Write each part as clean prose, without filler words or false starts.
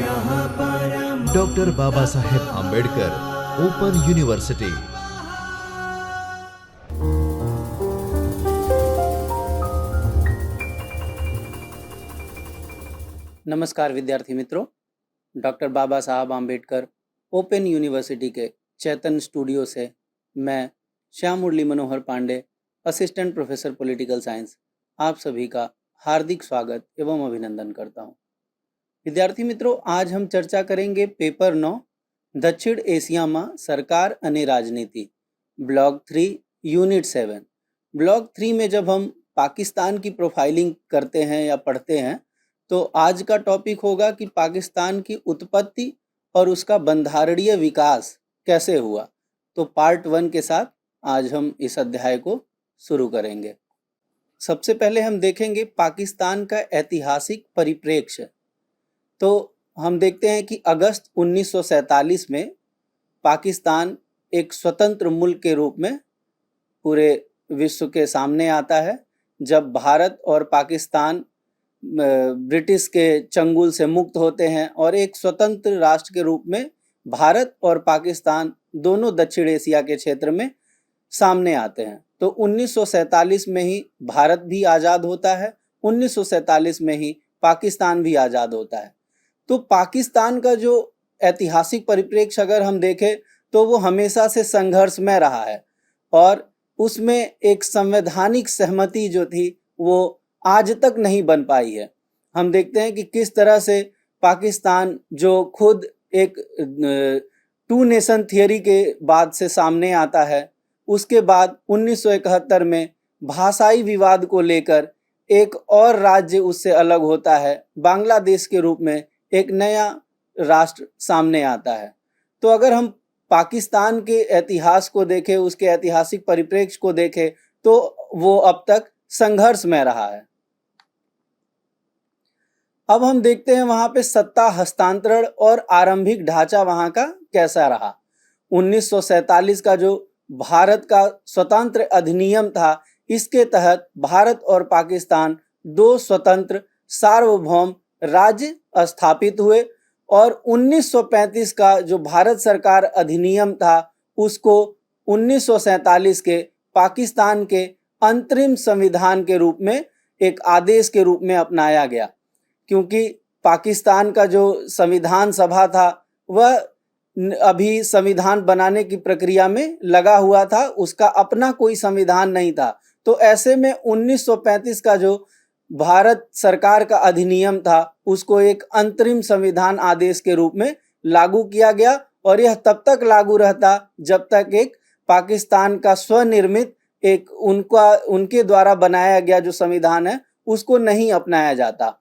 Doctor Baba Saheb Ambedkar open university. नमस्कार विद्यार्थी मित्रों, डॉक्टर बाबा साहब आंबेडकर ओपन यूनिवर्सिटी के चैतन स्टूडियो से मैं Shyam Murali Manohar Pandey, assistant professor political science, आप सभी का हार्दिक स्वागत एवं अभिनंदन करता हूं। विद्यार्थी मित्रों, आज हम चर्चा करेंगे पेपर 9 दक्षिण एशियाમાં सरकार અને राजनीति, ब्लॉग 3 यूनिट 7। ब्लॉग 3 में जब हम पाकिस्तान की प्रोफाइलिंग करते हैं या पढ़ते हैं तो आज का टॉपिक होगा कि पाकिस्तान की उत्पत्ति और उसका बंधारणीय विकास कैसे हुआ। तो पार्ट 1 के साथ आज हम इस अध्याय को शुरू करेंगे। सबसे पहले हम देखेंगे पाकिस्तान का ऐतिहासिक परिप्रेक्ष्य। तो हम देखते हैं कि अगस्त 1947 में पाकिस्तान एक स्वतंत्र मुल्क के रूप में पूरे विश्व के सामने आता है, जब भारत और पाकिस्तान ब्रिटिश के चंगुल से मुक्त होते हैं और एक स्वतंत्र राष्ट्र के रूप में भारत और पाकिस्तान दोनों दक्षिण एशिया के क्षेत्र में सामने आते हैं। तो 1947 में ही भारत भी आज़ाद होता है, 1947 में ही पाकिस्तान भी आज़ाद होता है। तो पाकिस्तान का जो ऐतिहासिक परिप्रेक्ष्य अगर हम देखें तो वो हमेशा से संघर्षमय रहा है और उसमें एक संवैधानिक सहमति जो थी वो आज तक नहीं बन पाई है। हम देखते हैं कि किस तरह से पाकिस्तान जो खुद एक 2 नेशन थियरी के बाद से सामने आता है, उसके बाद 1971 में भाषाई विवाद को लेकर एक और राज्य उससे अलग होता है, बांग्लादेश के रूप में एक नया राष्ट्र सामने आता है। तो अगर हम पाकिस्तान के इतिहास को देखें, उसके ऐतिहासिक परिप्रेक्ष्य को देखें, तो वो अब तक संघर्ष में रहा है। अब हम देखते हैं वहां पे सत्ता हस्तांतरण और आरंभिक ढांचा वहां का कैसा रहा। 1947 का जो भारत का स्वतंत्र अधिनियम था, इसके तहत भारत और पाकिस्तान 2 स्वतंत्र सार्वभौम राज्य स्थापित हुए और 1935 का जो भारत सरकार अधिनियम था उसको 1947 के पाकिस्तान के अंतरिम संविधान के रूप में एक आदेश के रूप में अपनाया गया, क्योंकि पाकिस्तान का जो संविधान सभा था वह अभी संविधान बनाने की प्रक्रिया में लगा हुआ था, उसका अपना कोई संविधान नहीं था। तो ऐसे में 1935 का जो भारत सरकार का अधिनियम था उसको एक अंतरिम संविधान आदेश के रूप में लागू किया गया और यह तब तक लागू रहता जब तक एक पाकिस्तान का स्वनिर्मित एक उनके द्वारा बनाया गया जो संविधान है उसको नहीं अपनाया जाता।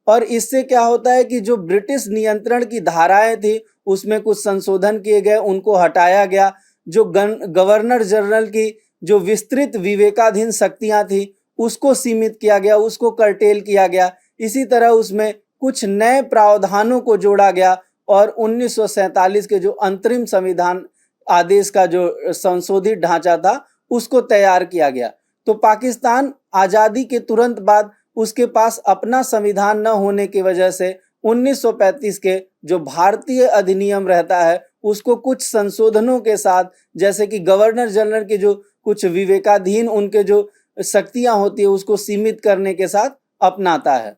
और इससे क्या होता है कि जो ब्रिटिश नियंत्रण की धाराएं थी उसमें कुछ संशोधन किए गए, उनको हटाया गया। जो गवर्नर जनरल की जो विस्तृत विवेकाधीन शक्तियां थी उसको सीमित किया गया, उसको कर्टेल किया गया। इसी तरह उसमें कुछ नए प्रावधानों को जोड़ा गया और 1947 के जो अंतरिम संविधान आदेश का जो संशोधित ढांचा था उसको तैयार किया गया। तो पाकिस्तान आज़ादी के तुरंत बाद उसके पास अपना संविधान न होने की वजह से 1935 के जो भारतीय अधिनियम रहता है उसको कुछ संशोधनों के साथ, जैसे कि गवर्नर जनरल के जो कुछ विवेकाधीन उनके जो शक्तियां होती है उसको सीमित करने के साथ अपनाता है।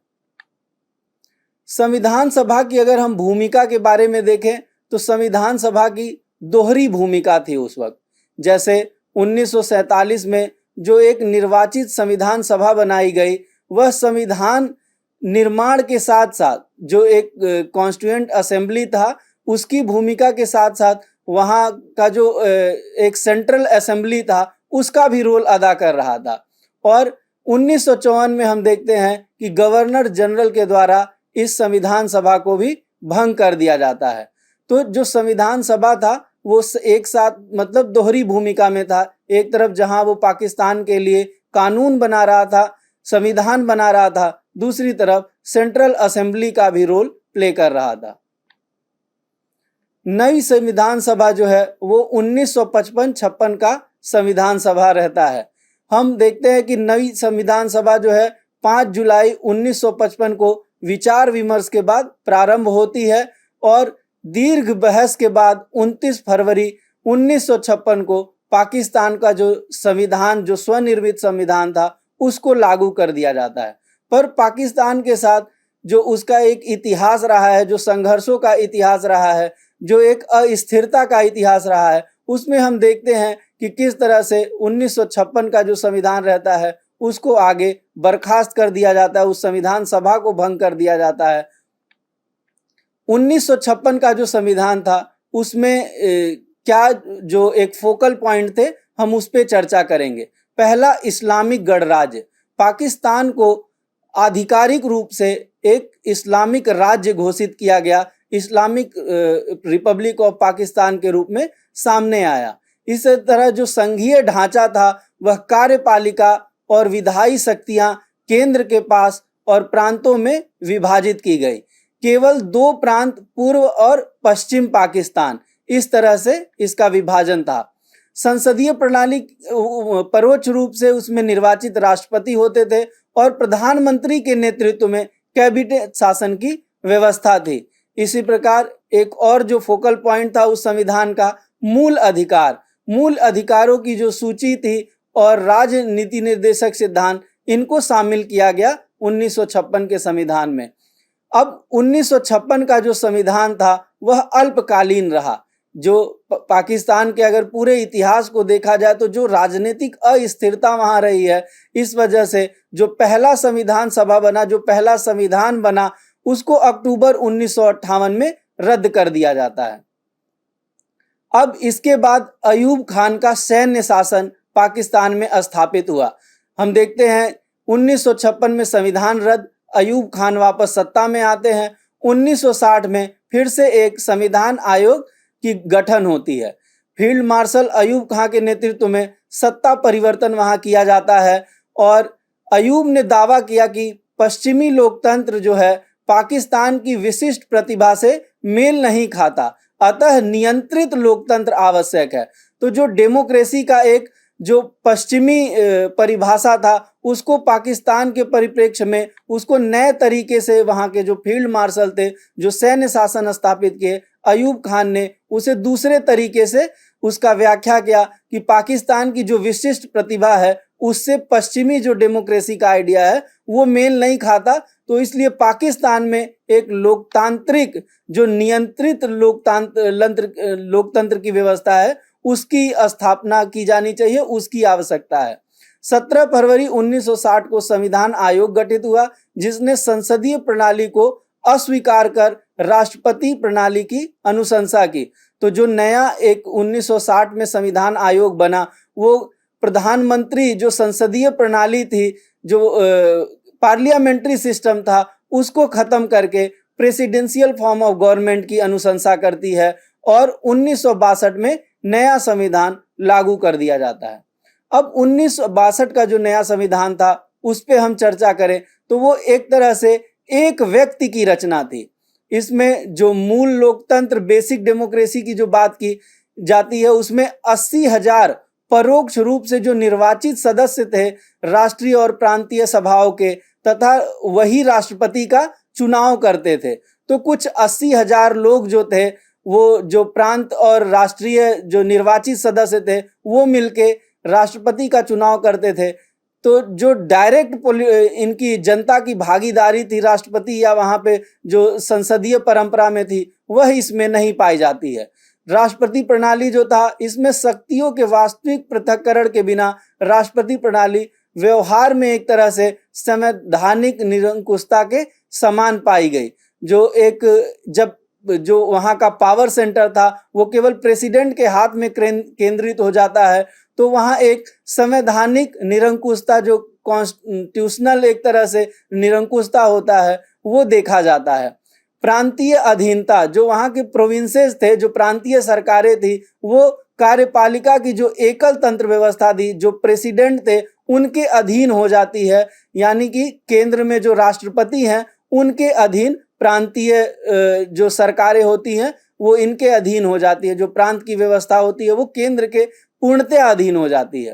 संविधान सभा की अगर हम भूमिका के बारे में देखें तो संविधान सभा की दोहरी भूमिका थी उस वक्त। जैसे 1947 में जो एक निर्वाचित संविधान सभा बनाई गई, वह संविधान निर्माण के साथ साथ जो एक कॉन्स्टिट्यूएंट असेंबली था उसकी भूमिका के साथ साथ वहाँ का जो एक सेंट्रल असेंबली था उसका भी रोल अदा कर रहा था। और 1954 में हम देखते हैं कि गवर्नर जनरल के द्वारा इस संविधान सभा को भी भंग कर दिया जाता है। तो जो संविधान सभा था वो एक साथ मतलब दोहरी भूमिका में था। एक तरफ जहां वो पाकिस्तान के लिए कानून बना रहा था, संविधान बना रहा था, दूसरी तरफ सेंट्रल असेंबली का भी रोल प्ले कर रहा था। नई संविधान सभा जो है वो 1955-56 का संविधान सभा रहता है। हम देखते हैं कि नई संविधान सभा जो है 5 जुलाई 1955 को विचार विमर्श के बाद प्रारंभ होती है और दीर्घ बहस के बाद 29 फरवरी 1956 को पाकिस्तान का जो संविधान, जो स्वनिर्मित संविधान था, उसको लागू कर दिया जाता है। पर पाकिस्तान के साथ जो उसका एक इतिहास रहा है, जो संघर्षों का इतिहास रहा है, जो एक अस्थिरता का इतिहास रहा है, उसमें हम देखते हैं कि किस तरह से 1956 का जो संविधान रहता है उसको आगे बर्खास्त कर दिया जाता है, उस संविधान सभा को भंग कर दिया जाता है। 1956 का जो संविधान था उसमें क्या जो एक फोकल पॉइंट थे, हम उस पर चर्चा करेंगे। पहला, इस्लामिक गणराज्य। पाकिस्तान को आधिकारिक रूप से एक इस्लामिक राज्य घोषित किया गया, इस्लामिक रिपब्लिक ऑफ पाकिस्तान के रूप में सामने आया। इस तरह जो संघीय ढांचा था वह कार्यपालिका और विधायी शक्तियां केंद्र के पास और प्रांतों में विभाजित की गई। केवल 2 प्रांत, पूर्व और पश्चिम पाकिस्तान, इस तरह से इसका विभाजन था। संसदीय प्रणाली, परोक्ष रूप से उसमें निर्वाचित राष्ट्रपति होते थे और प्रधानमंत्री के नेतृत्व में कैबिनेट शासन की व्यवस्था थी। इसी प्रकार एक और जो फोकल पॉइंट था उस संविधान का, मूल अधिकार। मूल अधिकारों की जो सूची थी और राजनीति निर्देशक सिद्धांत, इनको शामिल किया गया 1956 के संविधान में। अब 1956 का जो संविधान था वह अल्पकालीन रहा। जो पाकिस्तान के अगर पूरे इतिहास को देखा जाए तो जो राजनीतिक अस्थिरता वहां रही है, इस वजह से जो पहला संविधान सभा बना, जो पहला संविधान बना, उसको अक्टूबर 1958 में रद्द कर दिया जाता है। अब इसके बाद अयूब खान का सैन्य शासन पाकिस्तान में स्थापित हुआ। हम देखते हैं 1956 में संविधान रद्द, अयूब खान वापस सत्ता में आते हैं। 1960 में फिर से एक संविधान आयोग की गठन होती है। फील्ड मार्शल अयूब खान के नेतृत्व में सत्ता परिवर्तन वहां किया जाता है और अयूब ने दावा किया कि पश्चिमी लोकतंत्र जो है पाकिस्तान की विशिष्ट प्रतिभा से मेल नहीं खाता, अतः नियंत्रित लोकतंत्र आवश्यक है। तो जो डेमोक्रेसी का एक जो पश्चिमी परिभाषा था उसको पाकिस्तान के परिप्रेक्ष्य में उसको नए तरीके से वहां के जो फील्ड मार्शल थे, जो सैन्य शासन स्थापित किए, अयूब खान ने उसे दूसरे तरीके से उसका व्याख्या किया कि पाकिस्तान की जो विशिष्ट प्रतिभा है उससे पश्चिमी जो डेमोक्रेसी का आइडिया है वो मेल नहीं खाता। तो इसलिए पाकिस्तान में एक लोकतांत्रिक जो नियंत्रित लोकतंत्र की व्यवस्था है उसकी स्थापना की जानी चाहिए, उसकी आवश्यकता है। 17 फरवरी 1960 को संविधान आयोग गठित हुआ जिसने संसदीय प्रणाली को अस्वीकार कर राष्ट्रपति प्रणाली की अनुशंसा की। तो जो नया एक 1960 में संविधान आयोग बना वो प्रधानमंत्री जो संसदीय प्रणाली थी, जो पार्लियामेंट्री सिस्टम था, उसको खत्म करके प्रेसिडेंशियल फॉर्म ऑफ गवर्नमेंट की अनुशंसा करती है और 1962 में नया संविधान लागू कर दिया जाता है। अब 1962 का जो नया संविधान था उस पे हम चर्चा करें तो वो एक तरह से एक व्यक्ति की रचना थी। इसमें जो मूल लोकतंत्र, बेसिक डेमोक्रेसी की जो बात की जाती है उसमें 80,000 परोक्ष रूप से जो निर्वाचित सदस्य थे राष्ट्रीय और प्रांतीय सभाओं के, तथा वही राष्ट्रपति का चुनाव करते थे। तो कुछ 80,000 लोग जो थे वो जो प्रांत और राष्ट्रीय जो निर्वाचित सदस्य थे वो मिलके राष्ट्रपति का चुनाव करते थे। तो जो डायरेक्ट इनकी जनता की भागीदारी थी राष्ट्रपति या वहां पे जो संसदीय परंपरा में थी वह इसमें नहीं पाई जाती है। राष्ट्रपति प्रणाली जो था इसमें शक्तियों के वास्तविक पृथक्करण के बिना राष्ट्रपति प्रणाली व्यवहार में एक तरह से संवैधानिक निरंकुशता के समान पाई गई। जो एक जब जो वहां का पावर सेंटर था वो केवल प्रेसिडेंट के हाथ में केंद्रित हो जाता है तो वहां एक संवैधानिक निरंकुशता, जो कॉन्स्टिट्यूशनल एक तरह से निरंकुशता होता है, वो देखा जाता है। प्रांतीय अधीनता, जो वहां के प्रोविंसेस थे, जो प्रांतीय सरकारें थी, वो कार्यपालिका की जो एकल तंत्र व्यवस्था थी, जो प्रेसिडेंट थे उनके अधीन हो जाती है। यानी कि केंद्र में जो राष्ट्रपति हैं उनके अधीन प्रांतीय जो सरकारें होती हैं वो इनके अधीन हो जाती है। जो प्रांत की व्यवस्था होती है वो केंद्र के पूर्णतः अधीन हो जाती है।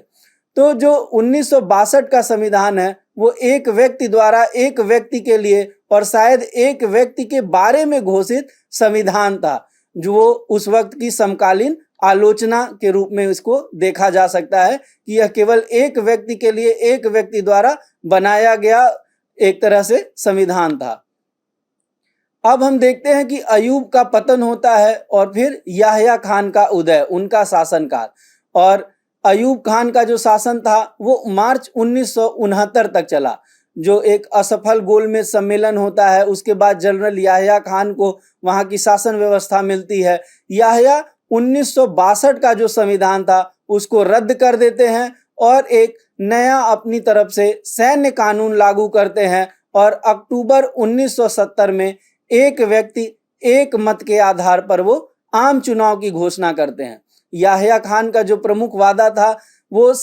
तो जो 1962 का संविधान है वो एक व्यक्ति द्वारा एक व्यक्ति के लिए और शायद एक व्यक्ति के बारे में घोषित संविधान था, जो वो उस वक्त की समकालीन आलोचना के रूप में इसको देखा जा सकता है कि यह केवल एक व्यक्ति के लिए एक व्यक्ति द्वारा बनाया गया एक तरह से संविधान था। अब हम देखते हैं कि अयूब का पतन होता है और फिर याह्या खान का उदय, उनका शासनकाल। और अयूब खान का जो शासन था वो मार्च 1969 तक चला, जो एक असफल गोलमेज सम्मेलन होता है। उसके बाद जनरल याह्या खान को वहां की शासन व्यवस्था मिलती है। याह्या 1962 का जो संविधान था उसको रद्द कर देते हैं और एक नया अपनी तरफ से सैन्य कानून लागू करते हैं और अक्टूबर 1970 में एक व्यक्ति एक मत के आधार पर वो आम चुनाव की घोषणा करते हैं। याह्या खान का जो प्रमुख वादा था वो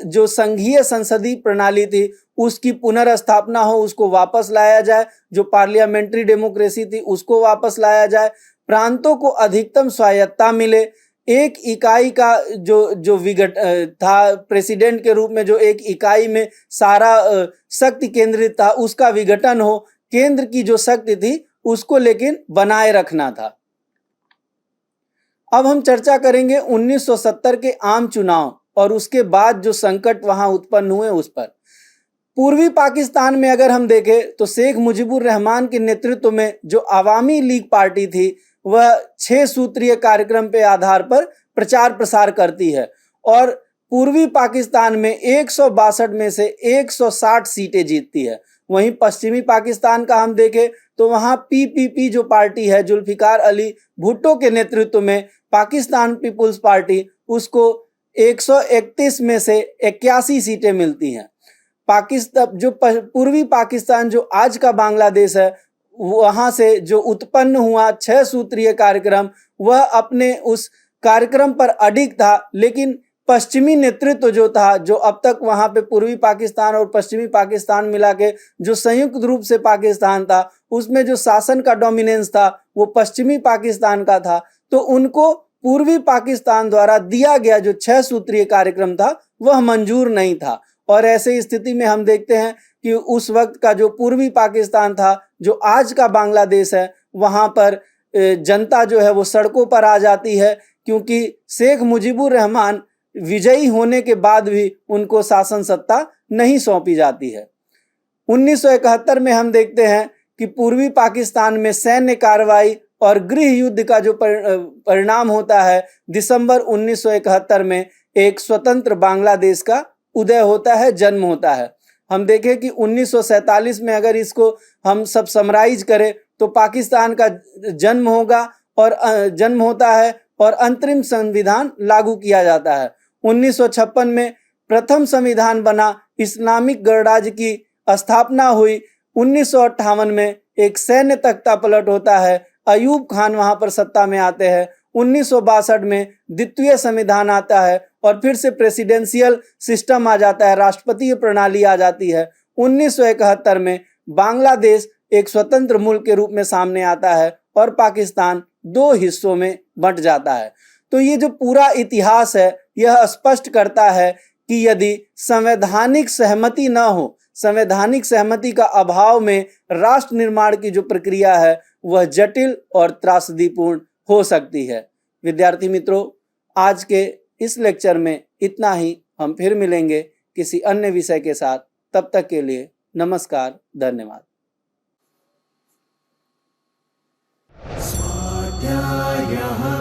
जो संघीय संसदीय प्रणाली थी उसकी पुनर्स्थापना हो, उसको वापस लाया जाए। जो पार्लियामेंट्री डेमोक्रेसी थी उसको वापस लाया जाए। प्रांतों को अधिकतम स्वायत्तता मिले। एक इकाई का जो विघट था प्रेसिडेंट के रूप में, जो एक इकाई में सारा शक्ति केंद्रित था, उसका विघटन हो। केंद्र की जो शक्ति थी उसको लेकिन बनाए रखना था। अब हम चर्चा करेंगे 1970 के आम चुनाव और उसके बाद जो संकट वहां उत्पन्न हुए उस पर। पूर्वी पाकिस्तान में अगर हम देखें तो शेख मुजीबुर रहमान के नेतृत्व में जो अवामी लीग पार्टी थी वह 6 सूत्रीय कार्यक्रम के आधार पर प्रचार प्रसार करती है और पूर्वी पाकिस्तान में 162 में से 160 सीटें जीतती है। वहीं पश्चिमी पाकिस्तान का हम देखें तो वहां पीपीपी जो पार्टी है, जुल्फिकार अली भुट्टो के नेतृत्व में पाकिस्तान पीपुल्स पार्टी, उसको 131 में से 81 सीटें मिलती हैं। पाकिस्तान जो पूर्वी पाकिस्तान जो आज का बांग्लादेश है, वहां से जो उत्पन्न हुआ 6 सूत्रीय कार्यक्रम, वह अपने उस कार्यक्रम पर अडिग था, लेकिन पश्चिमी नेतृत्व जो था, जो अब तक वहां पे पूर्वी पाकिस्तान और पश्चिमी पाकिस्तान मिला के जो संयुक्त रूप से पाकिस्तान था, उसमें जो शासन का डोमिनेंस था वो पश्चिमी पाकिस्तान का था। तो उनको पूर्वी पाकिस्तान द्वारा दिया गया जो 6 सूत्रीय कार्यक्रम था वह मंजूर नहीं था। और ऐसे स्थिति में हम देखते हैं कि उस वक्त का जो पूर्वी पाकिस्तान था, जो आज का बांग्लादेश है, वहां पर जनता जो है वो सड़कों पर आ जाती है, क्योंकि शेख मुजीबुर रहमान विजयी होने के बाद भी उनको शासन सत्ता नहीं सौंपी जाती है। 1971 में हम देखते हैं कि पूर्वी पाकिस्तान में सैन्य कार्रवाई और गृह युद्ध का जो परिणाम होता है, दिसंबर 1971 में एक स्वतंत्र बांग्लादेश का उदय होता है, जन्म होता है। हम देखें कि 1947 में अगर इसको हम सब समराइज करें तो पाकिस्तान का जन्म होता है और अंतरिम संविधान लागू किया जाता है। 1956 में प्रथम संविधान बना, इस्लामिक गणराज्य की स्थापना हुई। 1958 में एक सैन्य तख्ता पलट होता है, अयूब खान वहां पर सत्ता में आते हैं। 1962 में द्वितीय संविधान आता है और फिर से प्रेसिडेंशियल सिस्टम आ जाता है, राष्ट्रपतीय प्रणाली आ जाती है। 1971 में बांग्लादेश एक स्वतंत्र मुल्क के रूप में सामने आता है और पाकिस्तान 2 हिस्सों में बंट जाता है। तो ये जो पूरा इतिहास है यह स्पष्ट करता है कि यदि संवैधानिक सहमति न हो, संवैधानिक सहमति का अभाव में राष्ट्र निर्माण की जो प्रक्रिया है वह जटिल और त्रासदीपूर्ण हो सकती है। विद्यार्थी मित्रों, आज के इस लेक्चर में इतना ही। हम फिर मिलेंगे किसी अन्य विषय के साथ। तब तक के लिए नमस्कार, धन्यवाद। स्वाध्यायः